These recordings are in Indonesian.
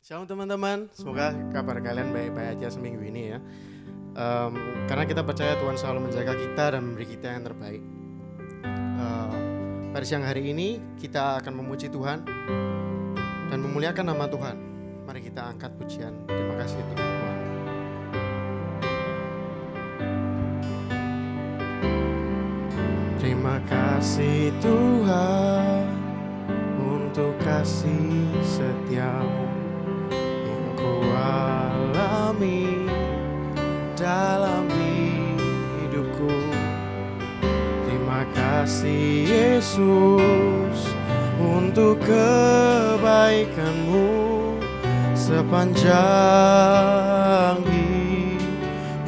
Shalom teman-teman, semoga kabar kalian baik-baik aja seminggu ini ya. Karena kita percaya Tuhan selalu menjaga kita dan memberi kita yang terbaik. Pada siang hari ini kita akan memuji Tuhan dan memuliakan nama Tuhan. Mari kita angkat pujian. Terima kasih Tuhan. Terima kasih Tuhan untuk kasih setiamu yang ku alami dalam hidupku. Terima kasih Yesus untuk kebaikanmu sepanjang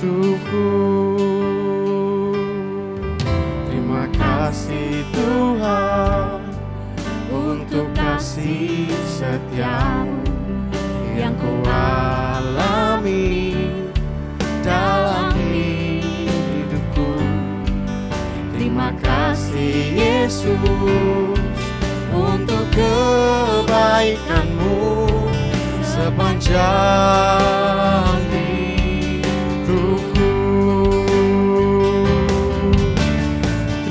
hidupku. Terima kasih Tuhan untuk kasih setiamu yang ku alami dalam hidupku. Terima kasih Yesus untuk kebaikanmu sepanjang hidupku.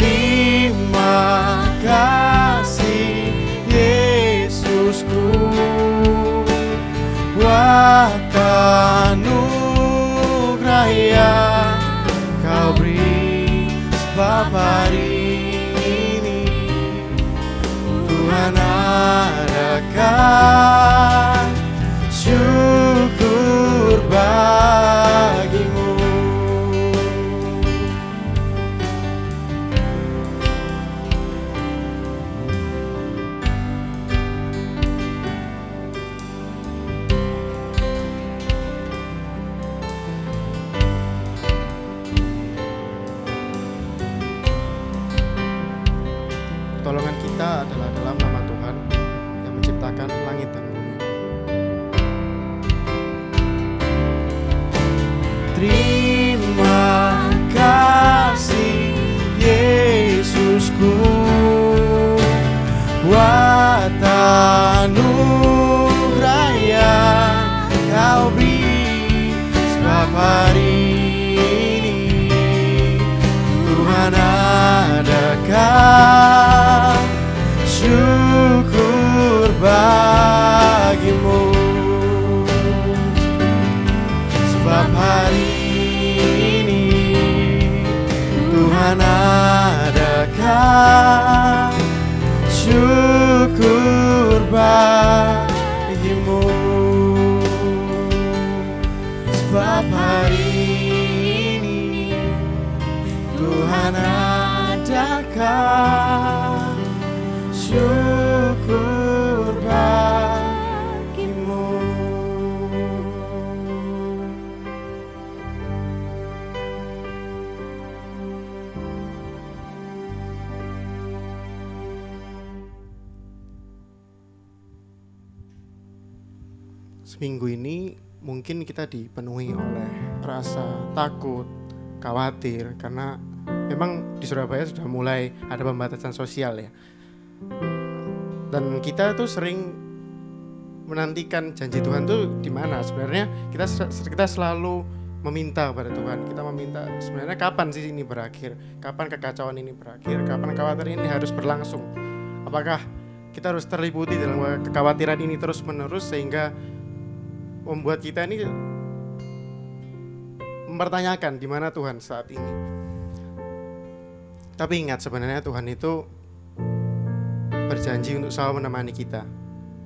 Terima kasih Yesusku buat anugerah yang kau beri, sebab hari ini Tuhan adakan syukur bagimu. Pertolongan kita adalah dalam nama Tuhan yang menciptakan langit dan bumi. Terima kasih Yesusku buat anugerah yang kau beri, sebab hari ini Tuhan adakan syukur bagimu. Sebab hari ini Tuhan adakan syukur bagimu. Sebab hari ini Tuhan adakan syukur bagimu. Seminggu ini mungkin kita dipenuhi oleh rasa takut, khawatir, karena memang di Surabaya sudah mulai ada pembatasan sosial ya. Dan kita tuh sering menantikan janji Tuhan tuh di mana. Sebenarnya kita selalu meminta kepada Tuhan. Kita meminta sebenarnya kapan sih ini berakhir? Kapan kekacauan ini berakhir? Kapan kekhawatiran ini harus berlangsung? Apakah kita harus terliputi dalam kekhawatiran ini terus-menerus sehingga membuat kita ini mempertanyakan di mana Tuhan saat ini? Tapi ingat, sebenarnya Tuhan itu berjanji untuk selalu menemani kita.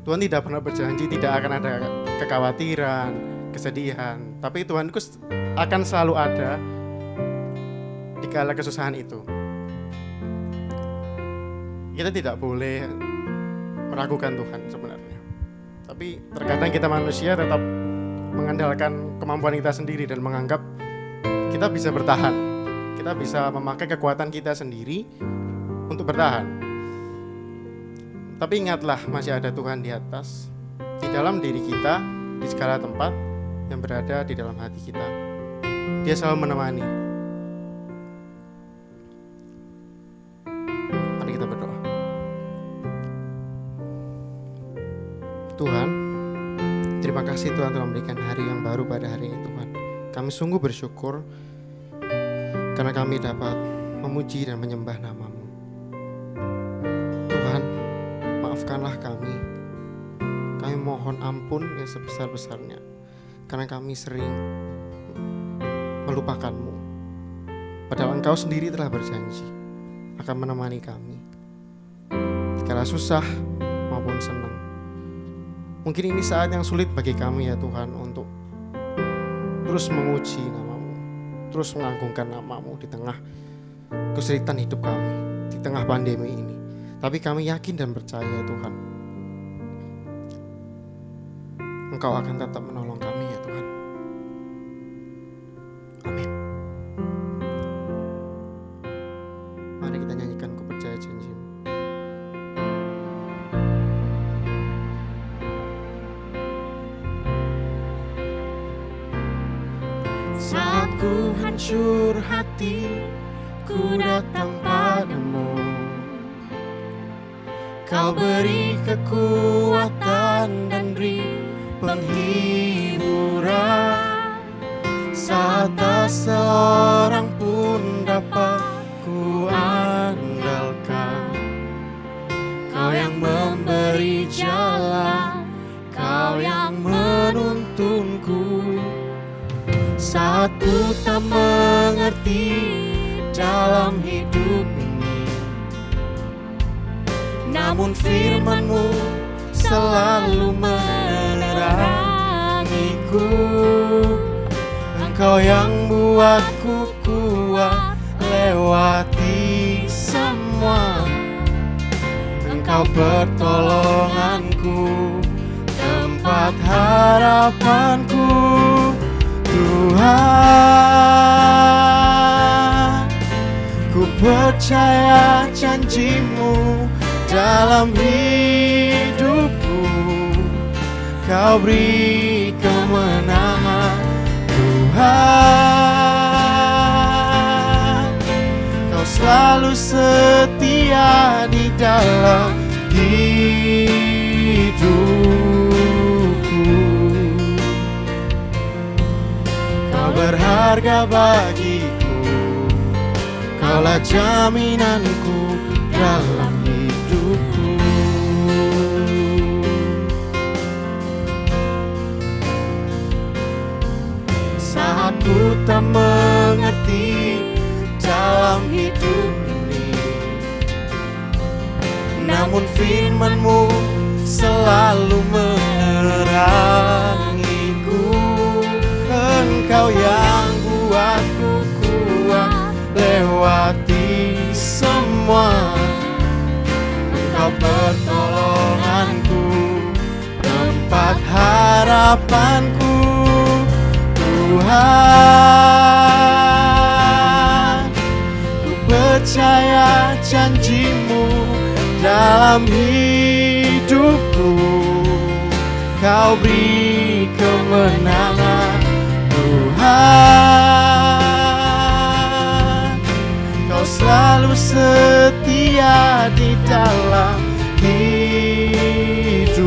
Tuhan tidak pernah berjanji tidak akan ada kekhawatiran, kesedihan, tapi Tuhan itu akan selalu ada di kala kesusahan itu. Kita tidak boleh meragukan Tuhan sebenarnya. Tapi terkadang kita manusia tetap mengandalkan kemampuan kita sendiri dan menganggap kita bisa bertahan. Kita bisa memakai kekuatan kita sendiri untuk bertahan. Tapi ingatlah, masih ada Tuhan di atas, di dalam diri kita, di segala tempat yang berada di dalam hati kita. Dia selalu menemani. Mari kita berdoa. Tuhan, Terima kasih Tuhan telah memberikan hari yang baru pada hari ini Tuhan. Kami sungguh bersyukur karena kami dapat memuji dan menyembah nama-Mu. Tuhan, maafkanlah kami. Kami mohon ampun yang sebesar-besarnya karena kami sering melupakan-Mu. Padahal Engkau sendiri telah berjanji akan menemani kami kala susah maupun senang. Mungkin ini saat yang sulit bagi kami ya Tuhan untuk terus memuji nama-Mu, terus mengagungkan nama-Mu di tengah kesulitan hidup kami, di tengah pandemi ini. Tapi kami yakin dan percaya Tuhan, Engkau akan tetap menolong kami ya Tuhan. Amin. Mari kita nyanyikan Ku Percaya Janji-Mu. Saat ku hancur hati, ku datang padamu. Kau beri kekuatan dan beri penghiburan. Saat tak seorang pun dapat ku andalkan, Kau yang memberi jalan, Kau yang menuntunku. Saat ku tak mengerti dalam hidup ini, namun firman-Mu selalu menerangiku. Engkau yang buatku kuat lewati semua. Engkau pertolonganku, tempat harapanku. Tuhan, ku percaya janji-Mu dalam hidupku. Kau beri kemenangan Tuhan. Kau selalu setia di dalam hidupku. Kau berharga bagiku, Kaulah jaminanku dalam hidupku. Saat ku tak mengerti dalam hidup ini, namun firman-Mu selalu menerangiku. Engkau yang buatku kuat lewati semua. Engkau pertolonganku, tempat harapanku. Tuhan, ku percaya janji-Mu dalam hidupku. Kau beri kemenangan Tuhan. Kau selalu setia di dalam hidupku.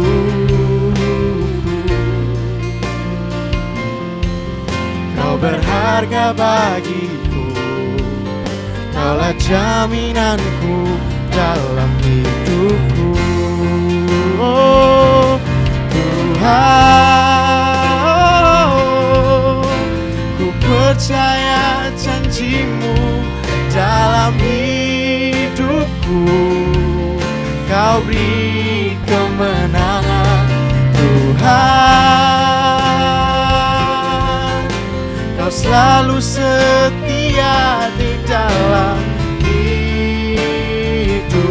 Kau berharga bagiku, Kaulah jaminanku dalam hidupku. Oh Tuhan, ku percaya janji-Mu dalam hidupku. Kau beri kemenangan Tuhan. Kau selalu setia di dalam hidupku.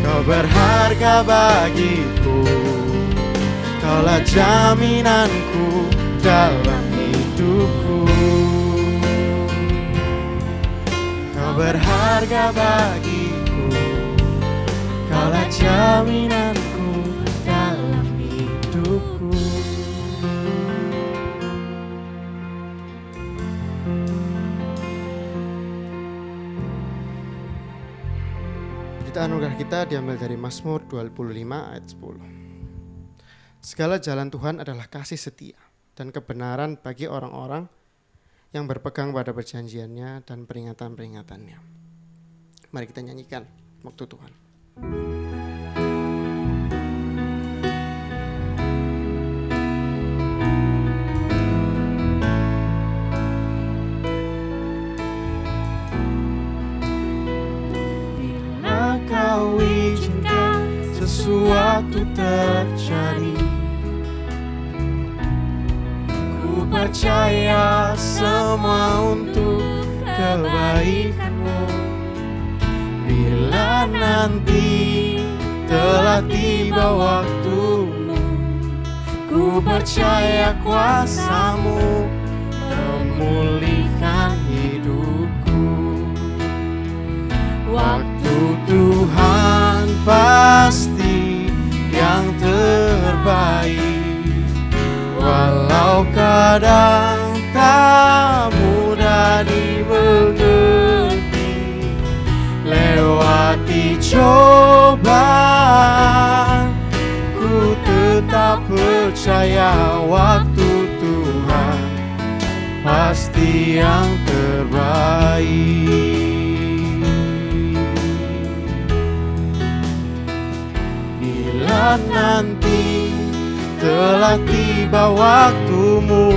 Kau berharga bagiku, Kaulah jaminanku dalam hidupku. Kau berharga bagiku, Kaulah jaminanku dalam hidupku. Bacaan anugerah kita diambil dari Mazmur 25 ayat 10. Segala jalan Tuhan adalah kasih setia dan kebenaran bagi orang-orang yang berpegang pada perjanjiannya dan peringatan-peringatannya. Mari kita nyanyikan waktu Tuhan. Bila kau izinkan sesuatu terjadi, ku percaya semua untuk kebaikanmu. Bila nanti telah tiba waktumu, ku percaya kuasamu memulihkan hidupku. Waktu Tuhan pasti yang terbaik, walau kadang tak mudah dimengerti. Lewati cobaan, ku tetap percaya waktu Tuhan pasti yang terbaik. Bila nanti telah tiba waktumu,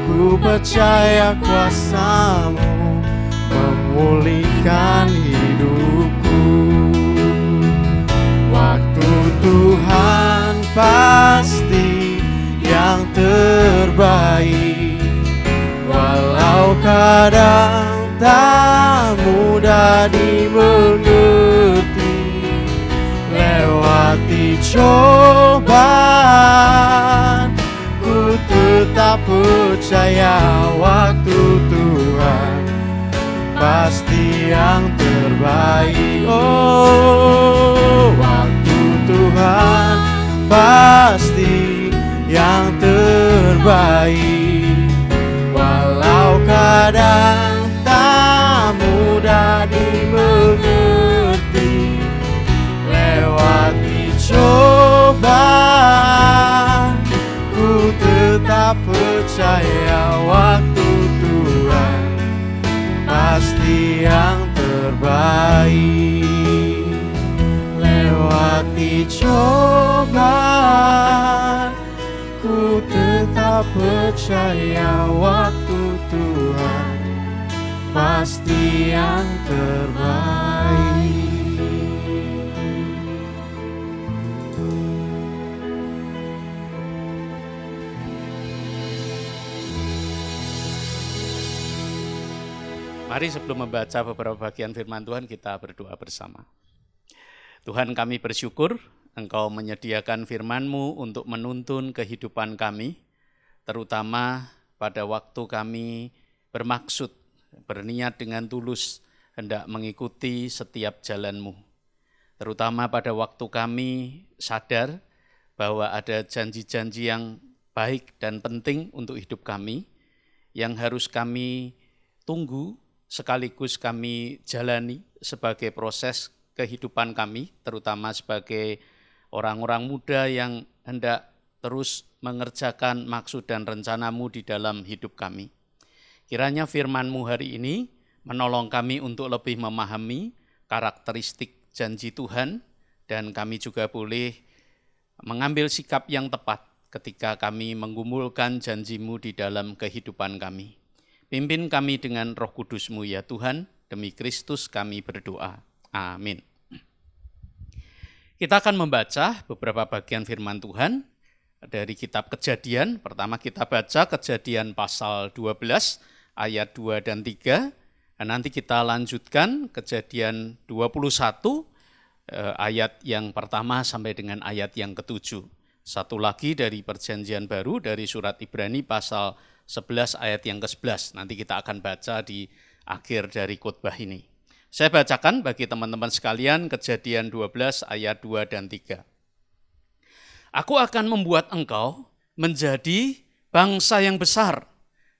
ku percaya kuasamu memulihkan hidupku. Waktu Tuhan pasti yang terbaik, walau kadang tak mudah dimengerti. Lewati cobaan, ku tetap percaya waktu Tuhan pasti yang terbaik. Oh, waktu Tuhan pasti yang terbaik, walau kadang tak mudah dimengerti. Lewati cobaan, ku tetap percaya waktu Tuhan pasti yang terbaik. Lewati cobaan, ku tetap percaya waktu Tuhan pasti yang terbaik. Mari sebelum membaca beberapa bagian firman Tuhan, kita berdoa bersama. Tuhan, kami bersyukur Engkau menyediakan firman-Mu untuk menuntun kehidupan kami, terutama pada waktu kami bermaksud, berniat dengan tulus, hendak mengikuti setiap jalan-Mu. Terutama pada waktu kami sadar bahwa ada janji-janji yang baik dan penting untuk hidup kami, yang harus kami tunggu, sekaligus kami jalani sebagai proses kehidupan kami, terutama sebagai orang-orang muda yang hendak terus mengerjakan maksud dan rencana-Mu di dalam hidup kami. Kiranya firman-Mu hari ini menolong kami untuk lebih memahami karakteristik janji Tuhan, dan kami juga boleh mengambil sikap yang tepat ketika kami menggumulkan janji-Mu di dalam kehidupan kami. Pimpin kami dengan Roh Kudus-Mu ya Tuhan, demi Kristus kami berdoa. Amin. Kita akan membaca beberapa bagian firman Tuhan dari kitab Kejadian. Pertama kita baca Kejadian pasal 12 ayat 2 dan 3. Dan nanti kita lanjutkan Kejadian 21 ayat yang pertama sampai dengan ayat yang ke-7. Satu lagi dari Perjanjian Baru dari surat Ibrani pasal 11 ayat yang ke-11. Nanti kita akan baca di akhir dari khotbah ini. Saya bacakan bagi teman-teman sekalian Kejadian 12 ayat 2 dan 3. Aku akan membuat engkau menjadi bangsa yang besar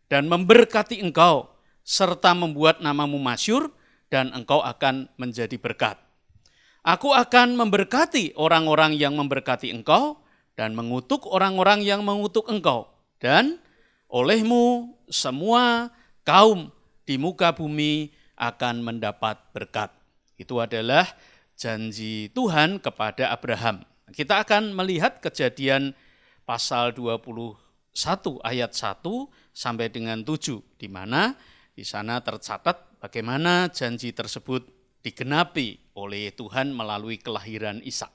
dan memberkati engkau serta membuat namamu masyhur dan engkau akan menjadi berkat. Aku akan memberkati orang-orang yang memberkati engkau dan mengutuk orang-orang yang mengutuk engkau. Dan olehmu semua kaum di muka bumi akan mendapat berkat. Itu adalah janji Tuhan kepada Abraham. Kita akan melihat Kejadian pasal 21 ayat 1 sampai dengan 7, di mana di sana tercatat bagaimana janji tersebut digenapi oleh Tuhan melalui kelahiran Ishak.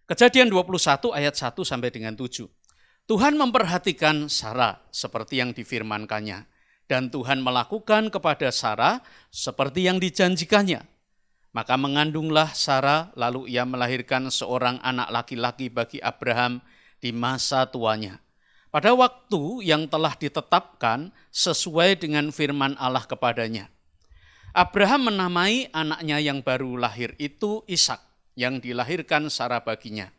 Kejadian 21 ayat 1 sampai dengan 7. Tuhan memperhatikan Sarah seperti yang difirmankannya, dan Tuhan melakukan kepada Sarah seperti yang dijanjikannya. Maka mengandunglah Sarah, lalu ia melahirkan seorang anak laki-laki bagi Abraham di masa tuanya, pada waktu yang telah ditetapkan sesuai dengan firman Allah kepadanya. Abraham menamai anaknya yang baru lahir itu Ishak, yang dilahirkan Sarah baginya.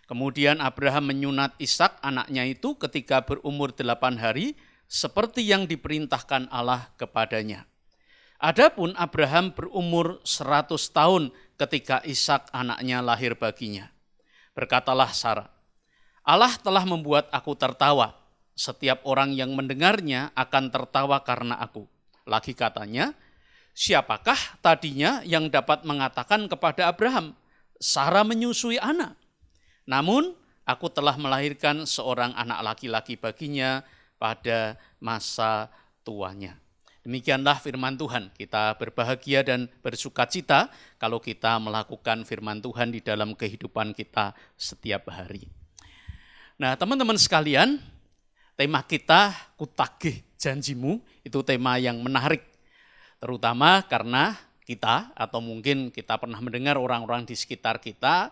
Kemudian Abraham menyunat Ishak anaknya itu ketika berumur 8 hari, seperti yang diperintahkan Allah kepadanya. Adapun Abraham berumur 100 tahun ketika Ishak anaknya lahir baginya. Berkatalah Sarah, Allah telah membuat aku tertawa. Setiap orang yang mendengarnya akan tertawa karena aku. Lagi katanya, siapakah tadinya yang dapat mengatakan kepada Abraham, Sarah menyusui anak? Namun aku telah melahirkan seorang anak laki-laki baginya pada masa tuanya. Demikianlah firman Tuhan. Kita berbahagia dan bersukacita kalau kita melakukan firman Tuhan di dalam kehidupan kita setiap hari. Nah, teman-teman sekalian, tema kita Kutagih Janjimu itu tema yang menarik. Terutama karena kita, atau mungkin kita pernah mendengar orang-orang di sekitar kita,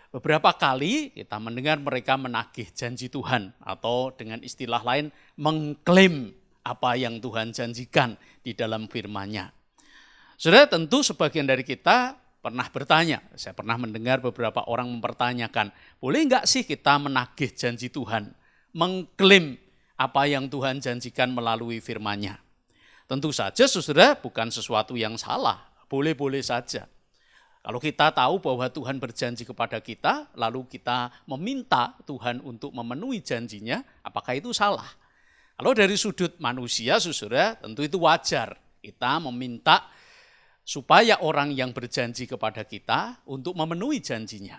beberapa kali kita mendengar mereka menagih janji Tuhan, atau dengan istilah lain mengklaim apa yang Tuhan janjikan di dalam firman-Nya. Saudara, tentu sebagian dari kita pernah bertanya, saya pernah mendengar beberapa orang mempertanyakan, boleh enggak sih kita menagih janji Tuhan, mengklaim apa yang Tuhan janjikan melalui firman-Nya? Tentu saja saudara, bukan sesuatu yang salah, boleh-boleh saja. Kalau kita tahu bahwa Tuhan berjanji kepada kita, lalu kita meminta Tuhan untuk memenuhi janjinya, apakah itu salah? Kalau dari sudut manusia, saudara, tentu itu wajar. Kita meminta supaya orang yang berjanji kepada kita untuk memenuhi janjinya.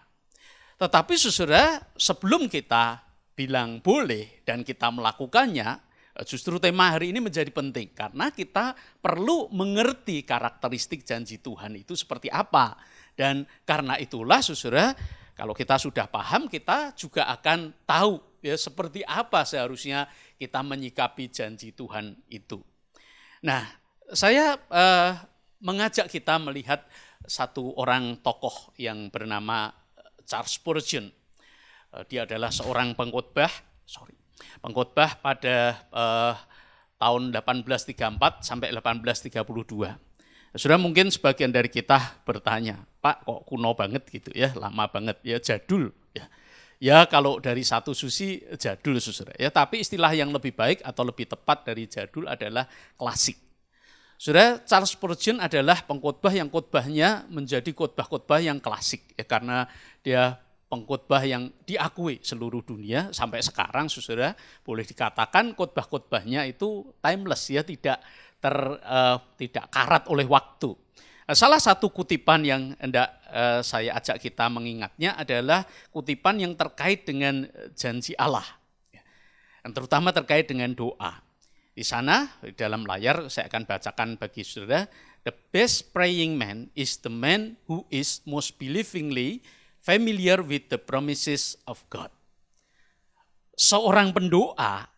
Tetapi saudara, sebelum kita bilang boleh dan kita melakukannya, justru tema hari ini menjadi penting. Karena kita perlu mengerti karakteristik janji Tuhan itu seperti apa. Dan karena itulah saudara, kalau kita sudah paham, kita juga akan tahu ya seperti apa seharusnya kita menyikapi janji Tuhan itu. Nah, saya mengajak kita melihat satu orang tokoh yang bernama Charles Spurgeon. Dia adalah seorang pengkhotbah pada tahun 1834 sampai 1832. Sudah mungkin sebagian dari kita bertanya, Pak kok kuno banget gitu ya, lama banget ya, jadul ya. Ya kalau dari satu sisi jadul saudara ya, tapi istilah yang lebih baik atau lebih tepat dari jadul adalah klasik. Saudara, Charles Spurgeon adalah pengkhotbah yang khotbahnya menjadi khotbah-khotbah yang klasik ya, karena dia pengkhotbah yang diakui seluruh dunia sampai sekarang saudara, boleh dikatakan khotbah-khotbahnya itu timeless ya, tidak karat oleh waktu. Salah satu kutipan yang hendak saya ajak kita mengingatnya adalah kutipan yang terkait dengan janji Allah, yang terutama terkait dengan doa. Di sana, di dalam layar saya akan bacakan bagi saudara, the best praying man is the man who is most believingly familiar with the promises of God. Seorang pendoa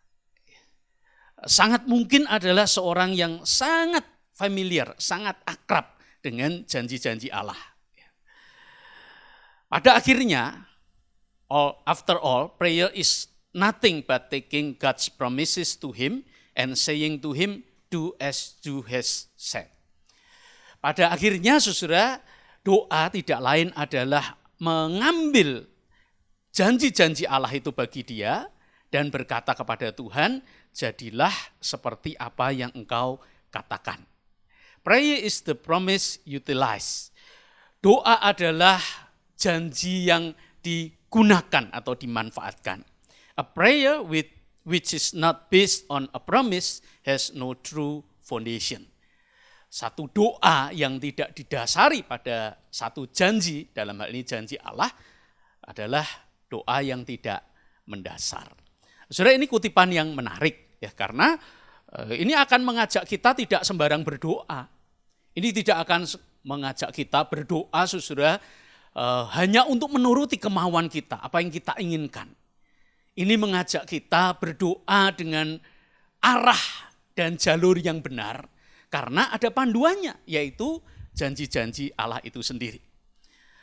sangat mungkin adalah seorang yang sangat familiar, sangat akrab dengan janji-janji Allah. Pada akhirnya, after all, prayer is nothing but taking God's promises to him and saying to him, do as you has said. Pada akhirnya, saudara, doa tidak lain adalah mengambil janji-janji Allah itu bagi dia dan berkata kepada Tuhan, jadilah seperti apa yang engkau katakan. Prayer is the promise utilized. doa adalah janji yang digunakan atau dimanfaatkan. A prayer which is not based on a promise has no true foundation. Satu doa yang tidak didasari pada satu janji, dalam hal ini janji Allah, adalah doa yang tidak mendasar. Saudara, ini kutipan yang menarik ya, karena ini akan mengajak kita tidak sembarang berdoa. Ini tidak akan mengajak kita berdoa, saudara, hanya untuk menuruti kemauan kita, apa yang kita inginkan. Ini mengajak kita berdoa dengan arah dan jalur yang benar, karena ada panduannya, yaitu janji-janji Allah itu sendiri.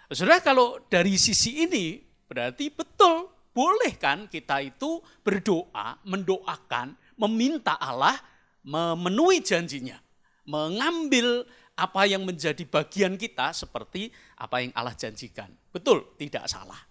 Saudara, kalau dari sisi ini, berarti betul, boleh kan kita itu berdoa, mendoakan, meminta Allah memenuhi janjinya, mengambil apa yang menjadi bagian kita seperti apa yang Allah janjikan. Betul, tidak salah.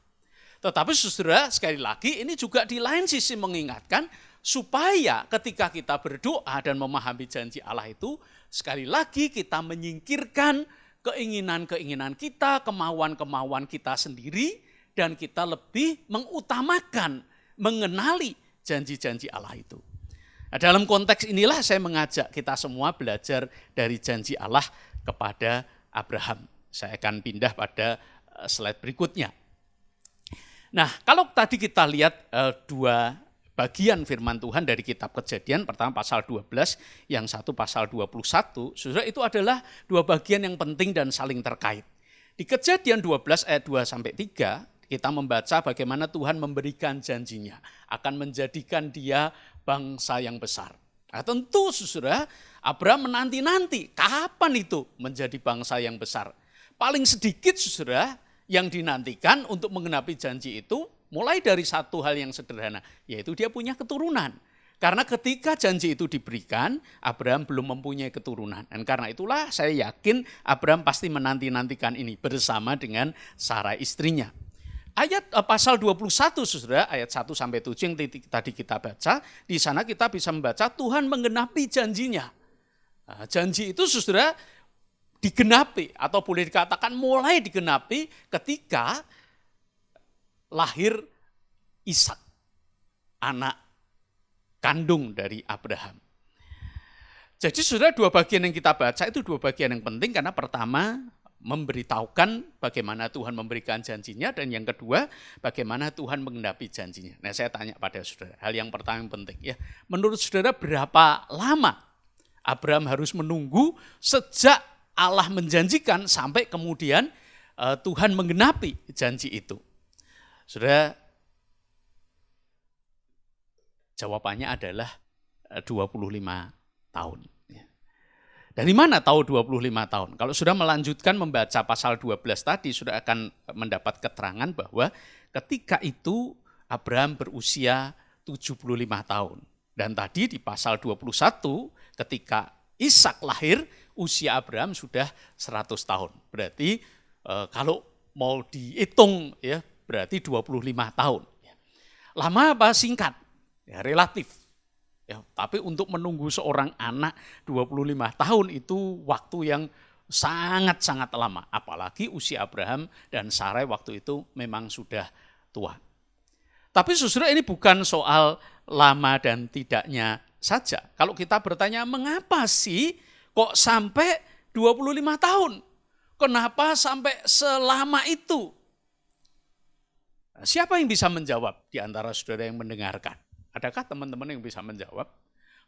Tetapi saudara, sekali lagi ini juga di lain sisi mengingatkan supaya ketika kita berdoa dan memahami janji Allah itu, sekali lagi kita menyingkirkan keinginan-keinginan kita, kemauan-kemauan kita sendiri, dan kita lebih mengutamakan, mengenali janji-janji Allah itu. Nah, dalam konteks inilah saya mengajak kita semua belajar dari janji Allah kepada Abraham. Saya akan pindah pada slide berikutnya. Nah, kalau tadi kita lihat dua bagian firman Tuhan dari kitab Kejadian, pertama pasal 12, yang satu pasal 21, saudara, itu adalah dua bagian yang penting dan saling terkait. Di Kejadian 12 ayat 2-3, kita membaca bagaimana Tuhan memberikan janjinya, akan menjadikan dia bangsa yang besar. Nah, tentu saudara, Abraham menanti-nanti, kapan itu menjadi bangsa yang besar? Paling sedikit saudara, yang dinantikan untuk menggenapi janji itu mulai dari satu hal yang sederhana, yaitu dia punya keturunan. Karena ketika janji itu diberikan, Abraham belum mempunyai keturunan. Dan karena itulah saya yakin Abraham pasti menanti-nantikan ini bersama dengan Sarai istrinya. Ayat pasal 21 saudara, ayat 1-7 yang tadi kita baca, di sana kita bisa membaca Tuhan menggenapi janjinya. Nah, janji itu saudara digenapi atau boleh dikatakan mulai digenapi ketika lahir Ishak, anak kandung dari Abraham. Jadi saudara, dua bagian yang kita baca itu dua bagian yang penting, karena pertama memberitahukan bagaimana Tuhan memberikan janjinya, dan yang kedua bagaimana Tuhan menggenapi janjinya. Nah, saya tanya pada saudara, hal yang pertama yang penting ya, menurut saudara berapa lama Abraham harus menunggu sejak Allah menjanjikan sampai kemudian Tuhan menggenapi janji itu? Saudara, jawabannya adalah 25 tahun. Dari mana tahu 25 tahun? Kalau sudah melanjutkan membaca pasal 12 tadi, sudah akan mendapat keterangan bahwa ketika itu Abraham berusia 75 tahun. Dan tadi di pasal 21 ketika Ishak lahir, usia Abraham sudah 100 tahun. Berarti kalau mau dihitung ya, berarti 25 tahun. Lama apa singkat? Ya, relatif. Ya, tapi untuk menunggu seorang anak 25 tahun itu waktu yang sangat-sangat lama. Apalagi usia Abraham dan Sarai waktu itu memang sudah tua. Tapi saudara, ini bukan soal lama dan tidaknya saja. Kalau kita bertanya, mengapa sih kok sampai 25 tahun? Kenapa sampai selama itu? Siapa yang bisa menjawab di antara saudara yang mendengarkan? Adakah teman-teman yang bisa menjawab?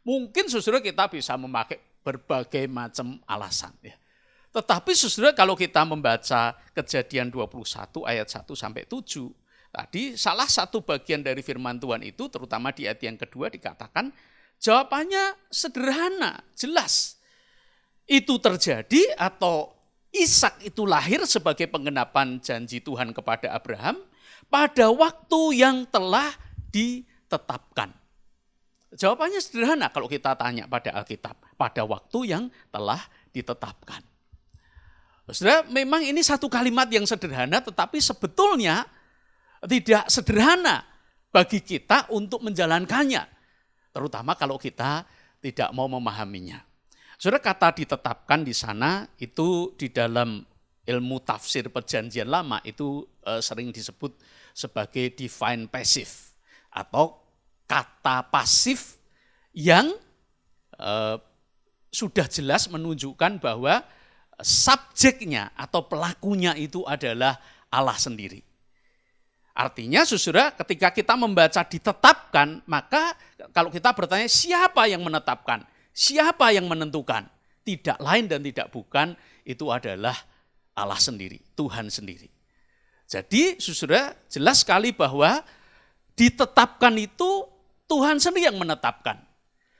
Mungkin saudara kita bisa memakai berbagai macam alasan. Ya. Tetapi saudara, kalau kita membaca Kejadian 21 ayat 1-7, tadi salah satu bagian dari firman Tuhan itu, terutama di ayat yang kedua dikatakan, jawabannya sederhana, jelas. Itu terjadi atau Ishak itu lahir sebagai penggenapan janji Tuhan kepada Abraham pada waktu yang telah ditetapkan. Jawabannya sederhana kalau kita tanya pada Alkitab, pada waktu yang telah ditetapkan. Saudara, memang ini satu kalimat yang sederhana, tetapi sebetulnya tidak sederhana bagi kita untuk menjalankannya, terutama kalau kita tidak mau memahaminya. Saudara, kata ditetapkan di sana itu di dalam ilmu tafsir perjanjian lama itu sering disebut sebagai divine passive atau kata pasif yang sudah jelas menunjukkan bahwa subjeknya atau pelakunya itu adalah Allah sendiri. Artinya saudara, ketika kita membaca ditetapkan, maka kalau kita bertanya siapa yang menetapkan, siapa yang menentukan, tidak lain dan tidak bukan, itu adalah Allah sendiri, Tuhan sendiri. Jadi saudara, jelas sekali bahwa ditetapkan itu Tuhan sendiri yang menetapkan.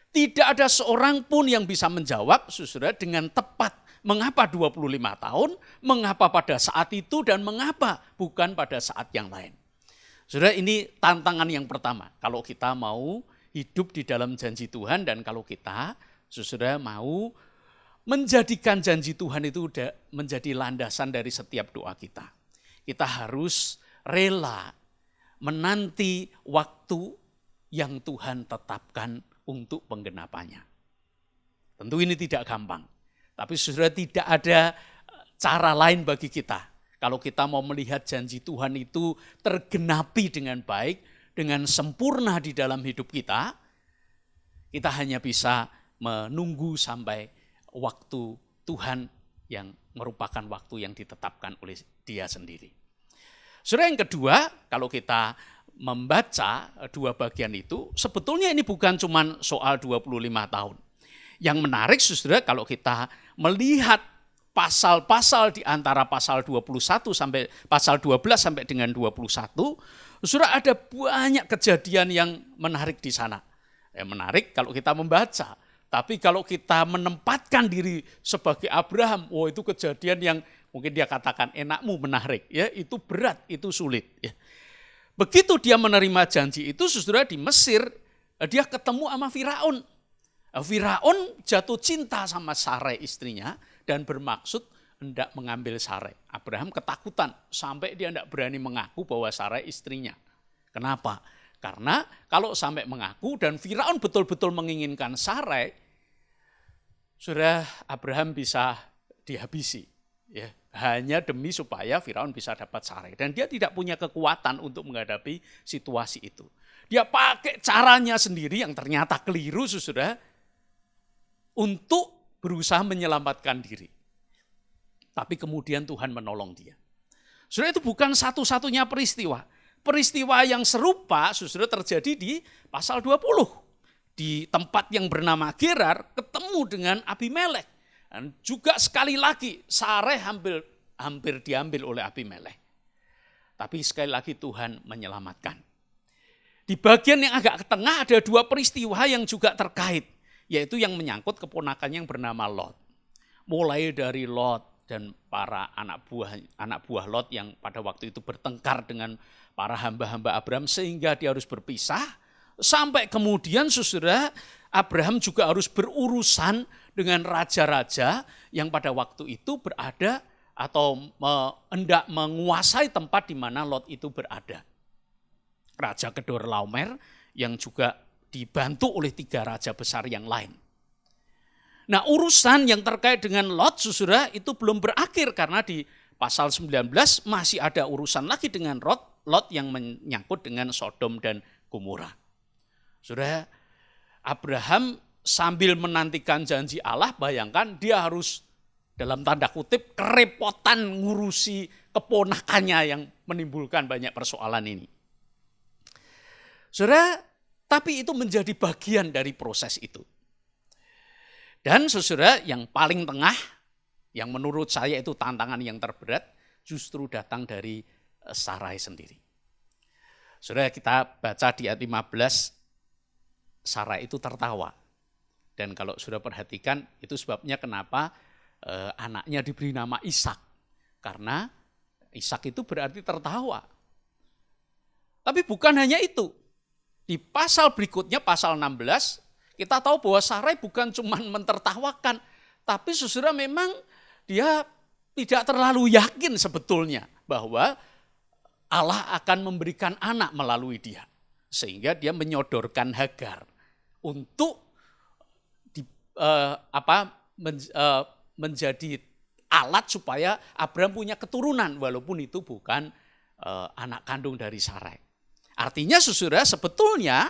Tidak ada seorang pun yang bisa menjawab, saudara, dengan tepat. Mengapa 25 tahun, mengapa pada saat itu, dan mengapa bukan pada saat yang lain. Saudara, ini tantangan yang pertama. Kalau kita mau hidup di dalam janji Tuhan, dan kalau kita, saudara, mau menjadikan janji Tuhan itu menjadi landasan dari setiap doa kita. Kita harus rela menanti waktu yang Tuhan tetapkan untuk penggenapannya. Tentu ini tidak gampang, tapi saudara, tidak ada cara lain bagi kita. Kalau kita mau melihat janji Tuhan itu tergenapi dengan baik, dengan sempurna di dalam hidup kita, kita hanya bisa menunggu sampai waktu Tuhan yang merupakan waktu yang ditetapkan oleh Dia sendiri. Saudara, yang kedua, kalau kita membaca dua bagian itu, sebetulnya ini bukan cuma soal 25 tahun. Yang menarik saudara, kalau kita melihat pasal-pasal di antara pasal 21 sampai pasal 12 sampai dengan 21, saudara, ada banyak kejadian yang menarik di sana. Menarik kalau kita membaca, tapi kalau kita menempatkan diri sebagai Abraham, itu kejadian yang mungkin dia katakan enakmu menarik, ya, itu berat, itu sulit, ya. Begitu dia menerima janji itu, saudara, di Mesir, dia ketemu sama Firaun. Firaun jatuh cinta sama Sarai istrinya dan bermaksud hendak mengambil Sarai. Abraham ketakutan sampai dia hendak berani mengaku bahwa Sarai istrinya. Kenapa? Karena kalau sampai mengaku dan Firaun betul-betul menginginkan Sarai, saudara, Abraham bisa dihabisi, ya. Hanya demi supaya Firaun bisa dapat Sarai. Dan dia tidak punya kekuatan untuk menghadapi situasi itu. Dia pakai caranya sendiri yang ternyata keliru, saudara, untuk berusaha menyelamatkan diri. Tapi kemudian Tuhan menolong dia. Saudara, itu bukan satu-satunya peristiwa. Peristiwa yang serupa, saudara, terjadi di pasal 20. Di tempat yang bernama Gerar, ketemu dengan Abimelek. Dan juga sekali lagi Sarai hampir diambil oleh Abimelek. Tapi sekali lagi Tuhan menyelamatkan. Di bagian yang agak ke tengah ada dua peristiwa yang juga terkait, yaitu yang menyangkut keponakannya yang bernama Lot. Mulai dari Lot dan para anak buah Lot yang pada waktu itu bertengkar dengan para hamba-hamba Abraham sehingga dia harus berpisah, sampai kemudian saudara, Abraham juga harus berurusan dengan raja-raja yang pada waktu itu berada atau hendak menguasai tempat di mana Lot itu berada. Raja Kedorlaomer yang juga dibantu oleh 3 raja besar yang lain. Nah, urusan yang terkait dengan Lot, saudara, itu belum berakhir karena di pasal 19 masih ada urusan lagi dengan Lot yang menyangkut dengan Sodom dan Gomora. Saudara, Abraham sambil menantikan janji Allah, bayangkan dia harus dalam tanda kutip kerepotan ngurusi keponakannya yang menimbulkan banyak persoalan ini. Saudara, tapi itu menjadi bagian dari proses itu. Dan saudara, yang paling tengah, yang menurut saya itu tantangan yang terberat, justru datang dari Sarai sendiri. Saudara, kita baca di ayat 15, Sarai itu tertawa. Dan kalau sudah perhatikan, itu sebabnya kenapa anaknya diberi nama Ishak. Karena Ishak itu berarti tertawa. Tapi bukan hanya itu. Di pasal berikutnya, pasal 16, kita tahu bahwa Sarai bukan cuma mentertawakan, tapi saudara memang dia tidak terlalu yakin sebetulnya bahwa Allah akan memberikan anak melalui dia. Sehingga dia menyodorkan Hagar untuk menjadi alat supaya Abraham punya keturunan, walaupun itu bukan anak kandung dari Sarai. Artinya saudara, sebetulnya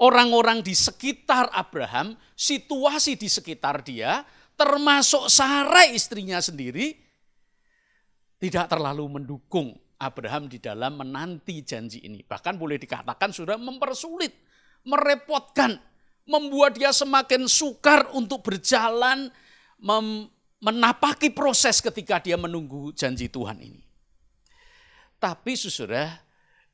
orang-orang di sekitar Abraham, situasi di sekitar dia, termasuk Sarai istrinya sendiri, tidak terlalu mendukung Abraham di dalam menanti janji ini. Bahkan boleh dikatakan sudah mempersulit, merepotkan, membuat dia semakin sukar untuk berjalan, menapaki proses ketika dia menunggu janji Tuhan ini. Tapi saudara,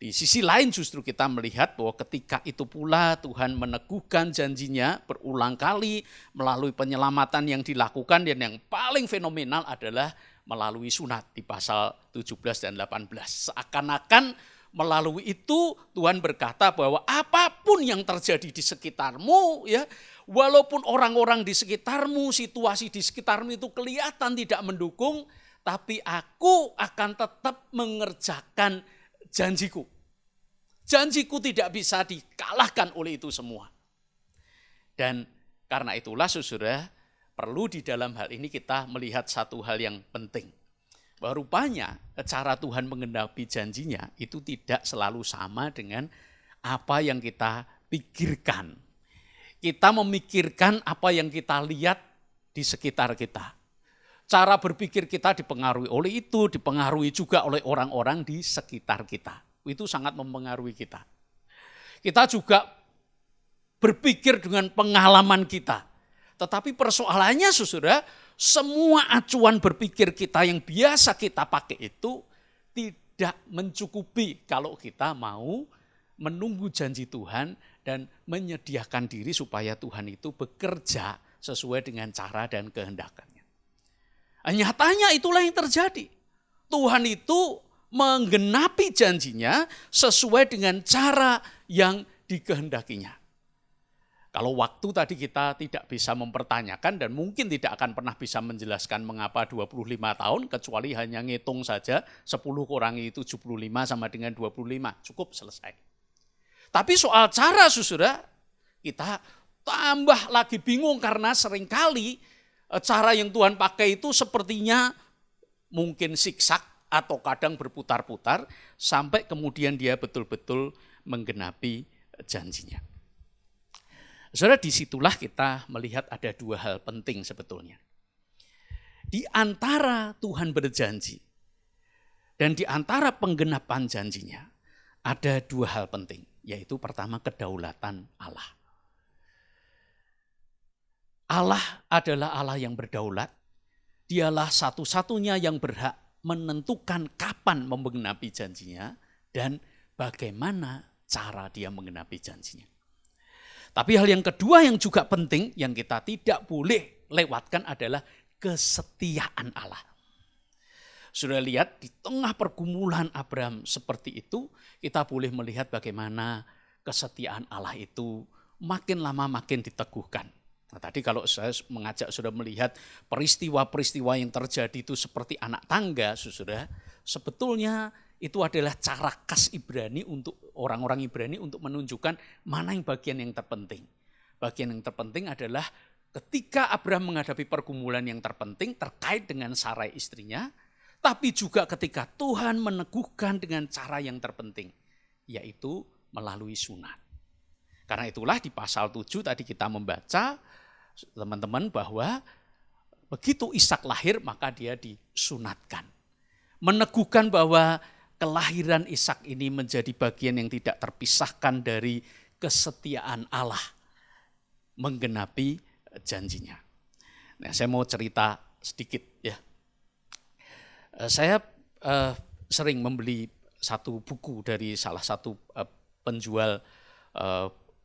di sisi lain justru kita melihat bahwa ketika itu pula Tuhan meneguhkan janjinya berulang kali melalui penyelamatan yang dilakukan, dan yang paling fenomenal adalah melalui sunat di pasal 17 dan 18. Seakan-akan melalui itu Tuhan berkata bahwa apapun yang terjadi di sekitarmu, ya, walaupun orang-orang di sekitarmu, situasi di sekitarmu itu kelihatan tidak mendukung, tapi aku akan tetap mengerjakan janjiku. Janjiku tidak bisa dikalahkan oleh itu semua. Dan karena itulah saudara, perlu di dalam hal ini kita melihat satu hal yang penting. Bahwa rupanya cara Tuhan menggenapi janjinya itu tidak selalu sama dengan apa yang kita pikirkan. Kita memikirkan apa yang kita lihat di sekitar kita. Cara berpikir kita dipengaruhi oleh itu, dipengaruhi juga oleh orang-orang di sekitar kita. Itu sangat mempengaruhi kita. Kita juga berpikir dengan pengalaman kita. Tetapi persoalannya saudara, semua acuan berpikir kita yang biasa kita pakai itu tidak mencukupi kalau kita mau menunggu janji Tuhan dan menyediakan diri supaya Tuhan itu bekerja sesuai dengan cara dan kehendaknya. Nyatanya itulah yang terjadi. Tuhan itu menggenapi janjinya sesuai dengan cara yang dikehendakinya. Kalau waktu tadi kita tidak bisa mempertanyakan dan mungkin tidak akan pernah bisa menjelaskan mengapa 25 tahun, kecuali hanya ngitung saja 10 kurangi 75 sama dengan 25, cukup selesai. Tapi soal cara saudara, kita tambah lagi bingung karena seringkali cara yang Tuhan pakai itu sepertinya mungkin siksak atau kadang berputar-putar sampai kemudian dia betul-betul menggenapi janjinya. Saudara, disitulah kita melihat ada dua hal penting sebetulnya. Di antara Tuhan berjanji dan di antara penggenapan janjinya ada dua hal penting, yaitu pertama kedaulatan Allah. Allah adalah Allah yang berdaulat, dialah satu-satunya yang berhak menentukan kapan menggenapi janjinya dan bagaimana cara dia menggenapi janjinya. Tapi hal yang kedua yang juga penting yang kita tidak boleh lewatkan adalah kesetiaan Allah. Sudah lihat di tengah pergumulan Abraham seperti itu, kita boleh melihat bagaimana kesetiaan Allah itu makin lama makin diteguhkan. Nah, tadi kalau saya mengajak sudah melihat peristiwa-peristiwa yang terjadi itu seperti anak tangga, saudara, sebetulnya itu adalah cara khas Ibrani untuk orang-orang Ibrani untuk menunjukkan mana yang bagian yang terpenting. Bagian yang terpenting adalah ketika Abraham menghadapi pergumulan yang terpenting terkait dengan Sarai istrinya, tapi juga ketika Tuhan meneguhkan dengan cara yang terpenting, yaitu melalui sunat. Karena itulah di pasal 7 tadi kita membaca, teman-teman, bahwa begitu Ishak lahir maka dia disunatkan. Meneguhkan bahwa kelahiran Ishak ini menjadi bagian yang tidak terpisahkan dari kesetiaan Allah menggenapi janjinya. Nah, saya mau cerita sedikit ya. Saya sering membeli satu buku dari salah satu penjual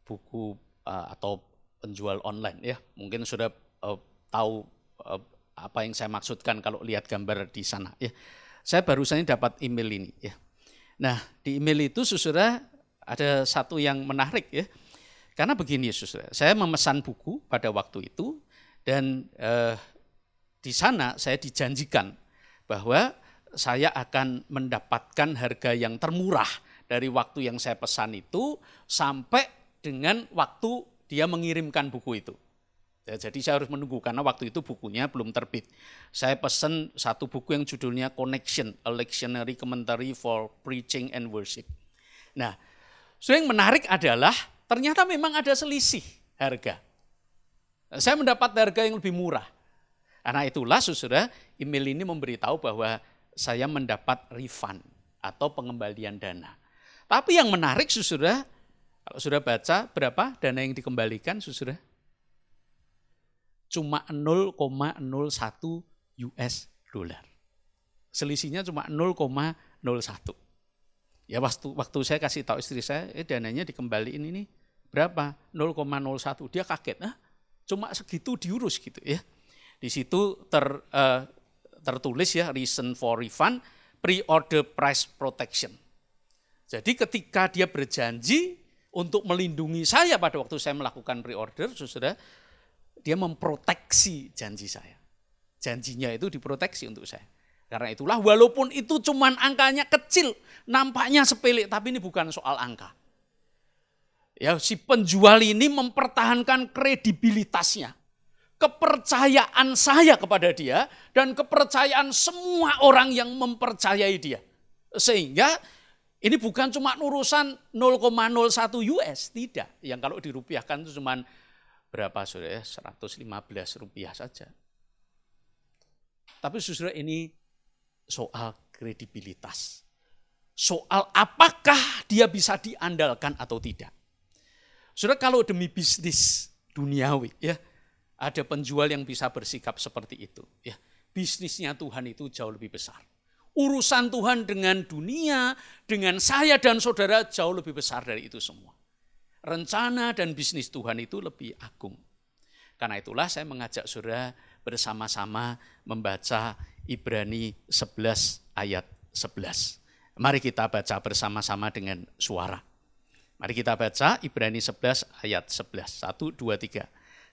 buku atau penjual online ya. Mungkin sudah tahu apa yang saya maksudkan kalau lihat gambar di sana ya. Saya barusan dapat email ini ya. Nah, di email itu saudara ada satu yang menarik ya. Karena begini saudara, saya memesan buku pada waktu itu dan di sana saya dijanjikan bahwa saya akan mendapatkan harga yang termurah dari waktu yang saya pesan itu sampai dengan waktu dia mengirimkan buku itu. Ya, jadi saya harus menunggu karena waktu itu bukunya belum terbit. Saya pesen satu buku yang judulnya Connection, A Lectionary Commentary for Preaching and Worship. Nah, yang menarik adalah ternyata memang ada selisih harga. Saya mendapat harga yang lebih murah. Karena itulah saudara, email ini memberitahu bahwa saya mendapat refund atau pengembalian dana. Tapi yang menarik saudara, kalau saudara baca berapa dana yang dikembalikan saudara? Cuma 0,01 US dollar. Selisihnya cuma 0,01. Ya waktu saya kasih tahu istri saya, dananya dikembaliin ini berapa? 0,01. Dia kaget, cuma segitu diurus gitu ya. Di situ tertulis ya, reason for refund, pre-order price protection. Jadi ketika dia berjanji untuk melindungi saya pada waktu saya melakukan pre-order, saudara, dia memproteksi janji saya. Janjinya itu diproteksi untuk saya. Karena itulah walaupun itu cuman angkanya kecil, nampaknya sepele, tapi ini bukan soal angka. Ya, si penjual ini mempertahankan kredibilitasnya, kepercayaan saya kepada dia, dan kepercayaan semua orang yang mempercayai dia. Sehingga ini bukan cuma urusan 0,01 US, tidak. Yang kalau dirupiahkan itu cuma berapa saudara ya, 115 rupiah saja. Tapi saudara ini soal kredibilitas. Soal apakah dia bisa diandalkan atau tidak. Saudara, kalau demi bisnis duniawi ya, ada penjual yang bisa bersikap seperti itu ya. Bisnisnya Tuhan itu jauh lebih besar. Urusan Tuhan dengan dunia, dengan saya dan saudara jauh lebih besar dari itu semua. Rencana dan bisnis Tuhan itu lebih agung. Karena itulah saya mengajak saudara bersama-sama membaca Ibrani 11 ayat 11. Mari kita baca bersama-sama dengan suara. Mari kita baca Ibrani 11 ayat 11. 1, 2, 3.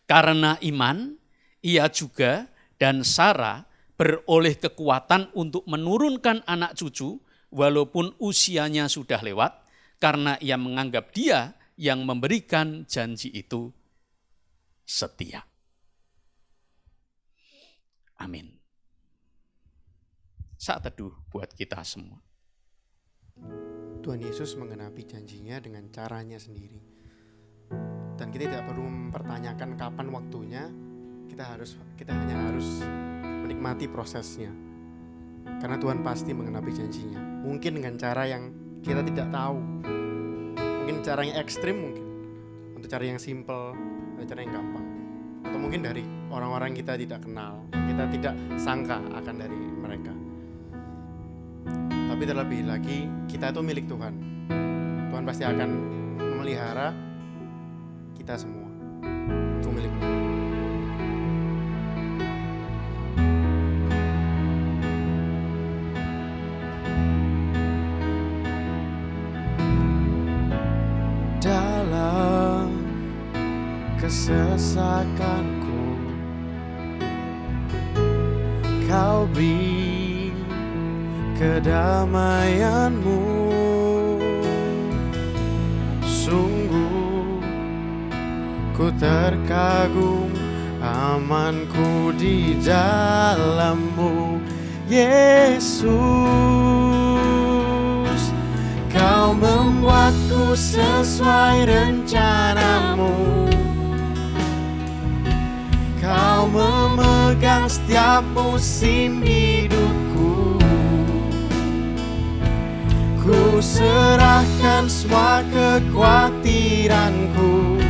Karena iman, ia juga dan Sarah beroleh kekuatan untuk menurunkan anak cucu walaupun usianya sudah lewat, karena ia menganggap dia yang memberikan janji itu setia. Amin. Saat teduh buat kita semua. Tuhan Yesus menggenapi janjinya dengan caranya sendiri. Dan kita tidak perlu mempertanyakan kapan waktunya, kita hanya harus menikmati prosesnya. Karena Tuhan pasti menggenapi janjinya. Mungkin dengan cara yang kita tidak tahu. Mungkin cara yang ekstrim, mungkin untuk cara yang simple, atau cara yang gampang, atau mungkin dari orang-orang yang kita tidak kenal, kita tidak sangka akan dari mereka. Tapi terlebih lagi kita itu milik Tuhan. Tuhan pasti akan memelihara kita semua. Itu milikmu. Dalam kesesakanku, Kau beri kedamaianmu. Sungguh ku terkagum, amanku di dalam-Mu, Yesus. Kau membuatku sesuai rencana-Mu. Kau memegang setiap musim hidupku. Ku serahkan semua kekhawatiranku.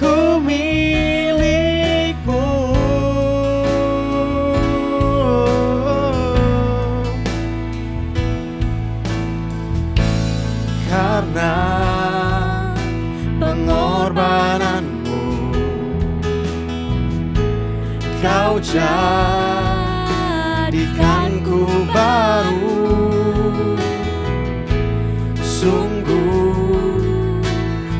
Ku milik-Mu. Karena pengorbanan-Mu, Kau jadikanku baru. Sungguh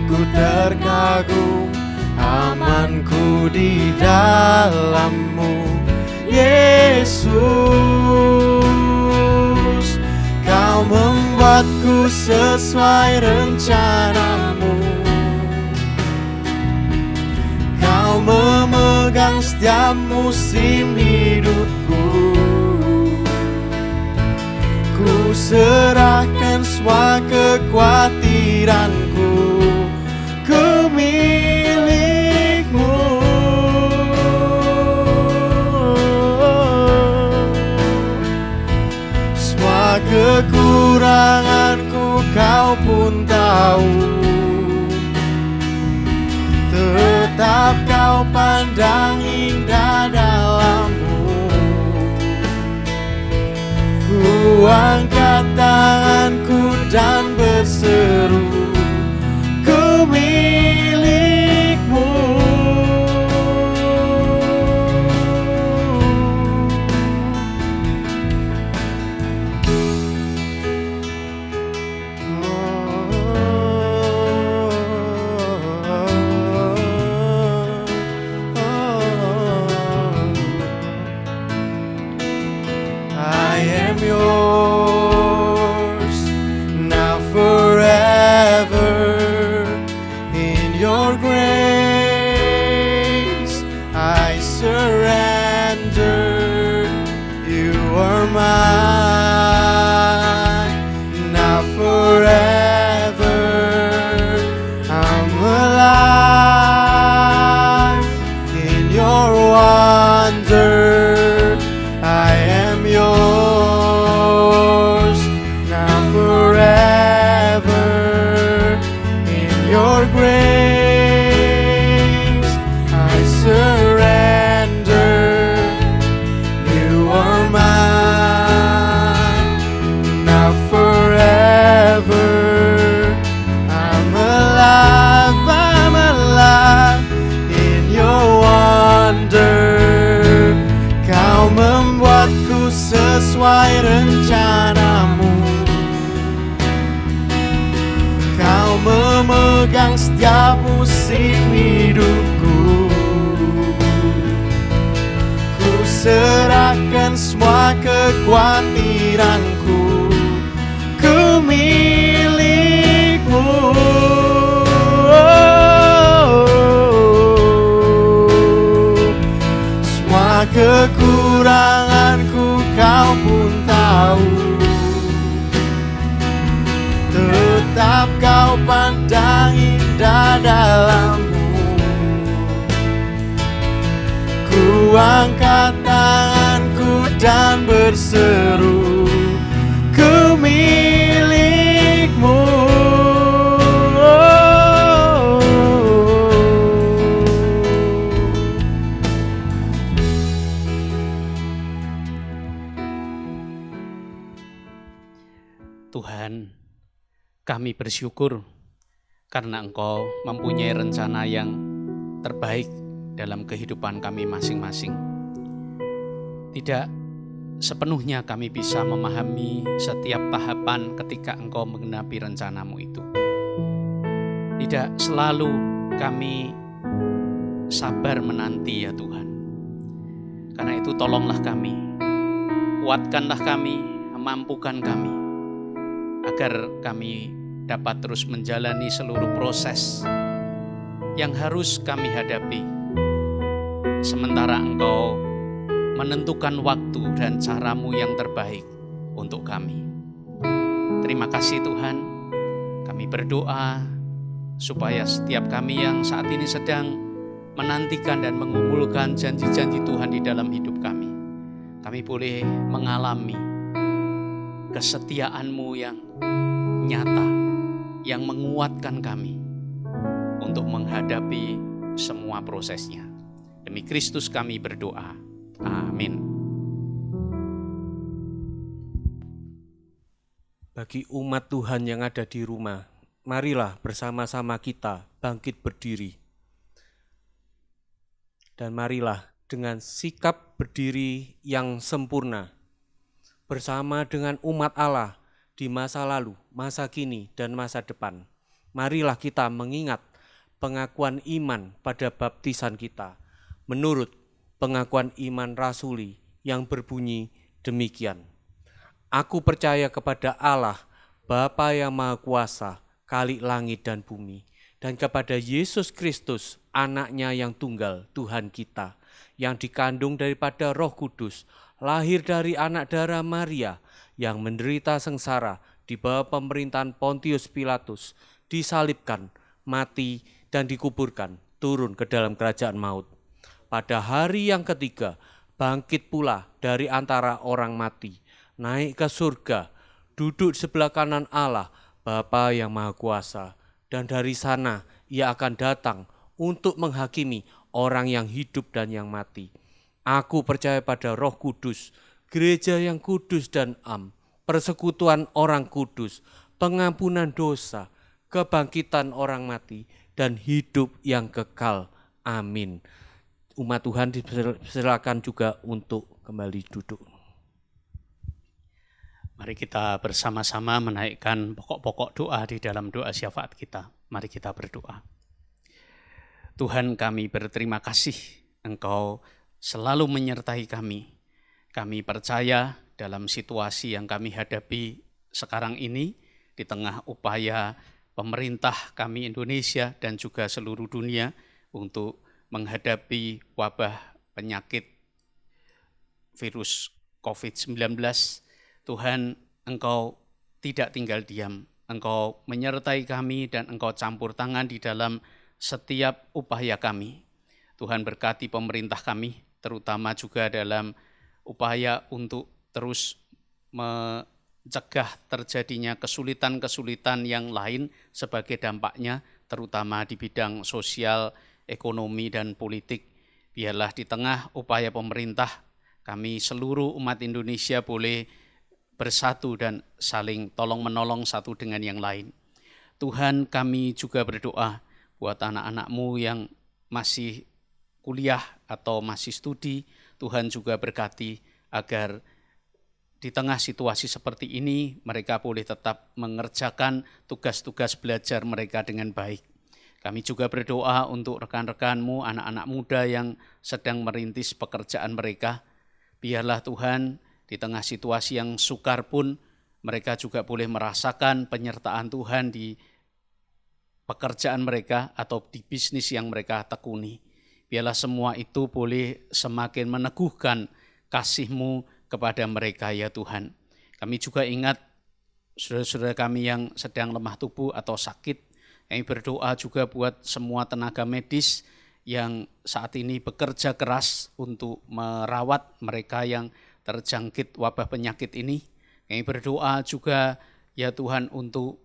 ku terkagum, amanku di dalam-Mu, Yesus. Kau membuatku sesuai rencana-Mu. Kau memegang setiap musim hidupku. Ku serahkan semua kekhawatiranku ke milik-Mu. Semua kekuranganku Kau pun tahu, tetap Kau pandang indah dalam-Mu. Ku angkat tanganku dan berseru ke milik-Mu. I am yours now forever. In your grace I surrender. You are mine now forever. I'm alive in your wonder. I am yours now forever. In your grace I surrender. You are mine now forever. I'm alive in your wonder. Kau membuatku sesuai rencana-Mu. Kau memegang setiap musim hidupku. Ku serahkan semua kekhawatiranku ke milik-Mu. Semua kekuranganku Kau pun tahu, tetap Kau pandang indah dalam-Mu. Ku angkat tanganku dan berseru ke milik-Mu. Tuhan, kami bersyukur karena Engkau mempunyai rencana yang terbaik dalam kehidupan kami masing-masing. Tidak sepenuhnya kami bisa memahami setiap tahapan ketika Engkau menggenapi rencana-Mu itu. Tidak selalu kami sabar menanti ya Tuhan. Karena itu tolonglah kami, kuatkanlah kami, mampukan kami, agar kami dapat terus menjalani seluruh proses yang harus kami hadapi. Sementara Engkau menentukan waktu dan cara-Mu yang terbaik untuk kami. Terima kasih Tuhan, kami berdoa supaya setiap kami yang saat ini sedang menantikan dan mengumpulkan janji-janji Tuhan di dalam hidup kami boleh mengalami kesetiaan-Mu yang nyata, yang menguatkan kami untuk menghadapi semua prosesnya. Demi Kristus kami berdoa. Amin. Bagi umat Tuhan yang ada di rumah, marilah bersama-sama kita bangkit berdiri. Dan marilah dengan sikap berdiri yang sempurna, bersama dengan umat Allah di masa lalu, masa kini, dan masa depan. Marilah kita mengingat pengakuan iman pada baptisan kita, menurut pengakuan iman rasuli yang berbunyi demikian. Aku percaya kepada Allah, Bapa yang Maha Kuasa, Khalik langit dan bumi, dan kepada Yesus Kristus, Anaknya yang tunggal, Tuhan kita, yang dikandung daripada Roh Kudus, lahir dari anak darah Maria, yang menderita sengsara di bawah pemerintahan Pontius Pilatus, disalibkan, mati, dan dikuburkan, turun ke dalam kerajaan maut. Pada hari yang ketiga, bangkit pula dari antara orang mati, naik ke surga, duduk sebelah kanan Allah, Bapa yang Maha Kuasa, dan dari sana ia akan datang untuk menghakimi orang yang hidup dan yang mati. Aku percaya pada Roh Kudus, gereja yang kudus dan am, persekutuan orang kudus, pengampunan dosa, kebangkitan orang mati, dan hidup yang kekal. Amin. Umat Tuhan silakan juga untuk kembali duduk. Mari kita bersama-sama menaikkan pokok-pokok doa di dalam doa syafaat kita. Mari kita berdoa. Tuhan, kami berterima kasih Engkau selalu menyertai kami. Kami percaya dalam situasi yang kami hadapi sekarang ini, di tengah upaya pemerintah kami Indonesia dan juga seluruh dunia untuk menghadapi wabah penyakit virus COVID-19, Tuhan, Engkau tidak tinggal diam. Engkau menyertai kami dan Engkau campur tangan di dalam setiap upaya kami. Tuhan, berkati pemerintah kami, terutama juga dalam upaya untuk terus mencegah terjadinya kesulitan-kesulitan yang lain sebagai dampaknya, terutama di bidang sosial, ekonomi, dan politik. Biarlah di tengah upaya pemerintah, kami seluruh umat Indonesia boleh bersatu dan saling tolong-menolong satu dengan yang lain. Tuhan, kami juga berdoa buat anak-anak-Mu yang masih kuliah atau masih studi. Tuhan juga berkati agar di tengah situasi seperti ini mereka boleh tetap mengerjakan tugas-tugas belajar mereka dengan baik. Kami juga berdoa untuk rekan-rekan-Mu, anak-anak muda yang sedang merintis pekerjaan mereka. Biarlah Tuhan, di tengah situasi yang sukar pun mereka juga boleh merasakan penyertaan Tuhan di pekerjaan mereka atau di bisnis yang mereka tekuni. Biarlah semua itu boleh semakin meneguhkan kasih-Mu kepada mereka ya Tuhan. Kami juga ingat saudara-saudara kami yang sedang lemah tubuh atau sakit. Kami berdoa juga buat semua tenaga medis yang saat ini bekerja keras untuk merawat mereka yang terjangkit wabah penyakit ini. Kami berdoa juga ya Tuhan untuk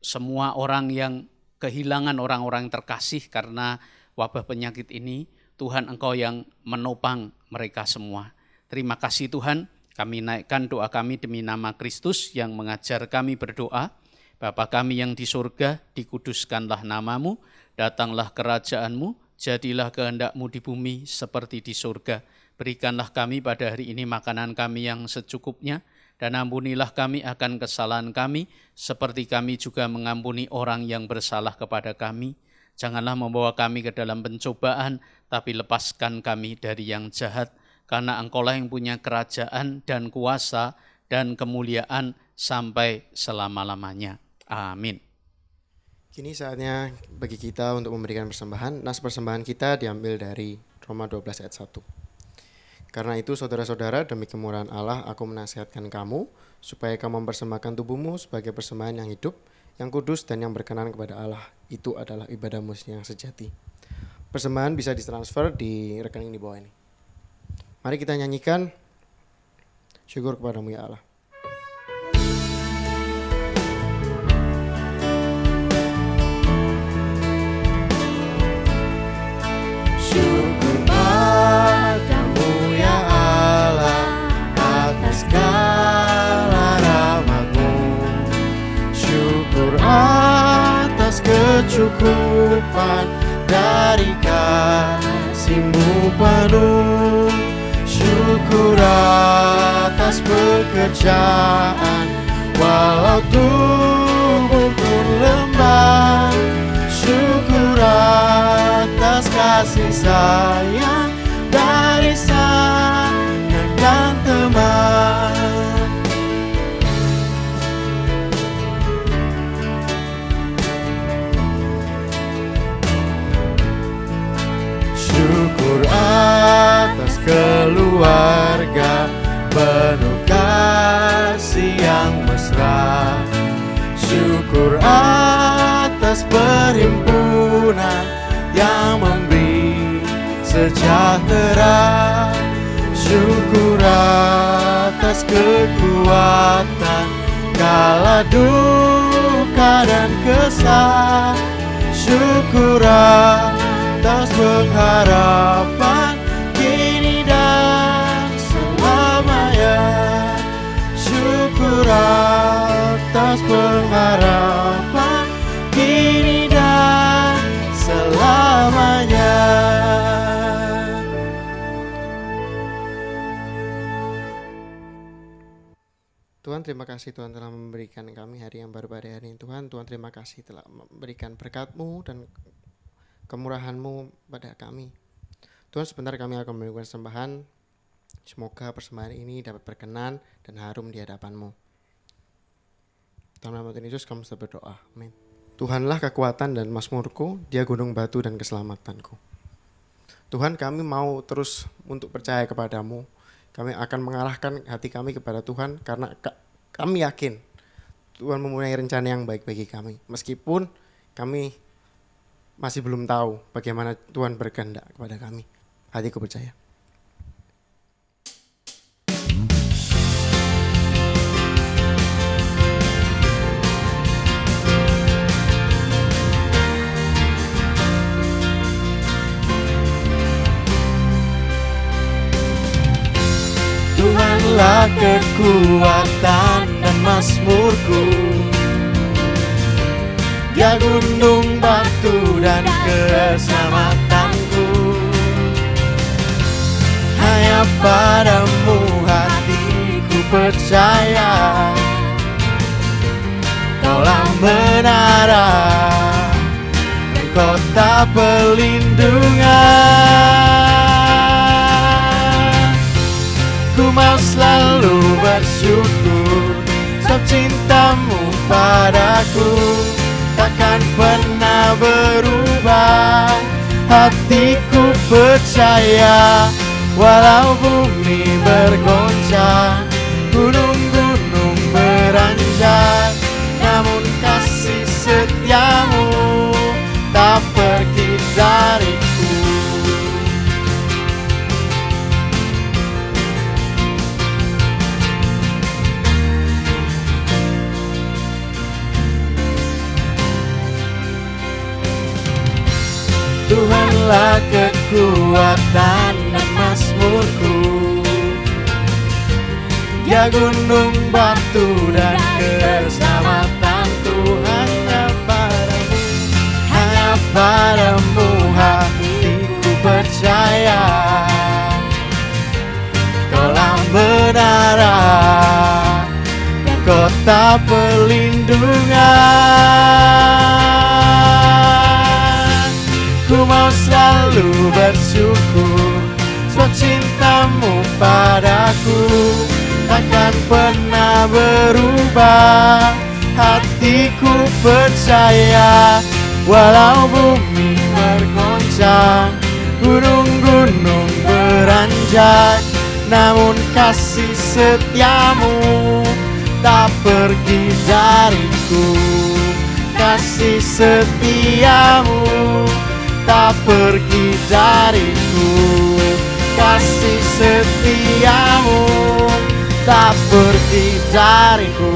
semua orang yang kehilangan orang-orang terkasih karena wabah penyakit ini. Tuhan, Engkau yang menopang mereka semua. Terima kasih Tuhan, kami naikkan doa kami demi nama Kristus yang mengajar kami berdoa. Bapa kami yang di surga, dikuduskanlah nama-Mu, datanglah kerajaan-Mu, jadilah kehendak-Mu di bumi seperti di surga. Berikanlah kami pada hari ini makanan kami yang secukupnya, dan ampunilah kami akan kesalahan kami, seperti kami juga mengampuni orang yang bersalah kepada kami. Janganlah membawa kami ke dalam pencobaan, tapi lepaskan kami dari yang jahat, karena Engkaulah yang punya kerajaan dan kuasa dan kemuliaan sampai selama-lamanya. Amin. Kini saatnya bagi kita untuk memberikan persembahan. Nas persembahan kita diambil dari Roma 12 ayat 1. Karena itu saudara-saudara, demi kemurahan Allah aku menasihatkan kamu supaya kamu mempersembahkan tubuhmu sebagai persembahan yang hidup, yang kudus dan yang berkenan kepada Allah. Itu adalah ibadahmu yang sejati. Persembahan bisa ditransfer di rekening di bawah ini. Mari kita nyanyikan syukur kepadamu ya Allah. Syukur padamu ya Allah atas segala rahmat-Mu. Syukur atas kecukupan dari kasih-Mu penuh. Syukur atas pekerjaan walau tubuh pun lemah. Syukur atas kasih sayang dari sana dan teman. Syukur sejahtera. Syukur atas kekuatan kala duka dan kesal. Syukur atas pengharapan kini dan selamanya. Syukur atas pengharapan kini dan selamanya. Tuhan, terima kasih Tuhan telah memberikan kami hari yang baru pada hari ini. Tuhan terima kasih telah memberikan berkat-Mu dan kemurahan-Mu pada kami. Tuhan, sebentar kami akan memberikan sembahan. Semoga persembahan ini dapat berkenan dan harum di hadapan-Mu. Dalam nama Tuhan Yesus kami sudah berdoa. Amin. Tuhanlah kekuatan dan mazmurku, Dia gunung batu dan keselamatanku. Tuhan, kami mau terus untuk percaya kepadamu. Kami akan mengarahkan hati kami kepada Tuhan karena kami yakin Tuhan mempunyai rencana yang baik bagi kami. Meskipun kami masih belum tahu bagaimana Tuhan berkehendak kepada kami. Hatiku percaya. Tuhanlah kekuatan dan mazmurku, Dia gunung batu dan keselamatanku. Hanya padamu hatiku percaya, Kaulah menara dan kota perlindungan. Ku mau selalu bersyukur sebab cintamu padaku takkan pernah berubah. Hatiku percaya walau bumi bergoncang, gunung-gunung beranjak, namun kasih setiamu tak pergi dariku. Tuhanlah kekuatan dan mazmurku, Dia gunung batu dan keselamatanku. Hanya padamu hatiku percaya, Kaulah menara dan kota perlindungan. Ku mau selalu bersyukur sebab cintamu padaku takkan pernah berubah. Hatiku percaya walau bumi bergoncang, gunung-gunung beranjak, namun kasih setiamu tak pergi dariku. Kasih setiamu tak pergi dariku. Kasih setiamu tak pergi dariku.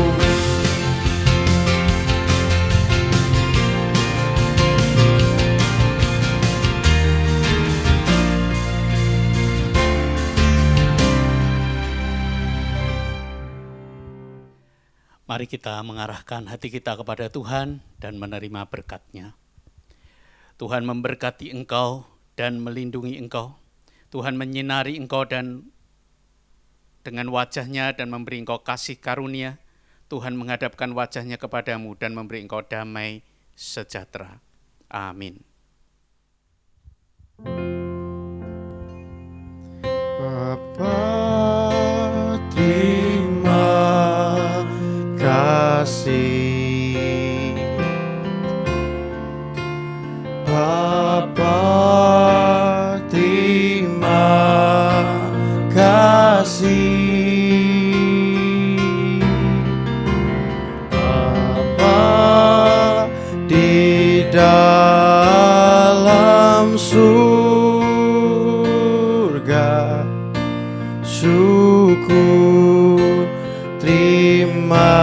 Mari kita mengarahkan hati kita kepada Tuhan dan menerima berkat-Nya. Tuhan memberkati engkau dan melindungi engkau. Tuhan menyinari engkau dan dengan wajah-Nya dan memberi engkau kasih karunia. Tuhan menghadapkan wajah-Nya kepadamu dan memberi engkau damai sejahtera. Amin. Bapa, terima kasih. Bapa, terima kasih. Bapa di dalam surga, Terima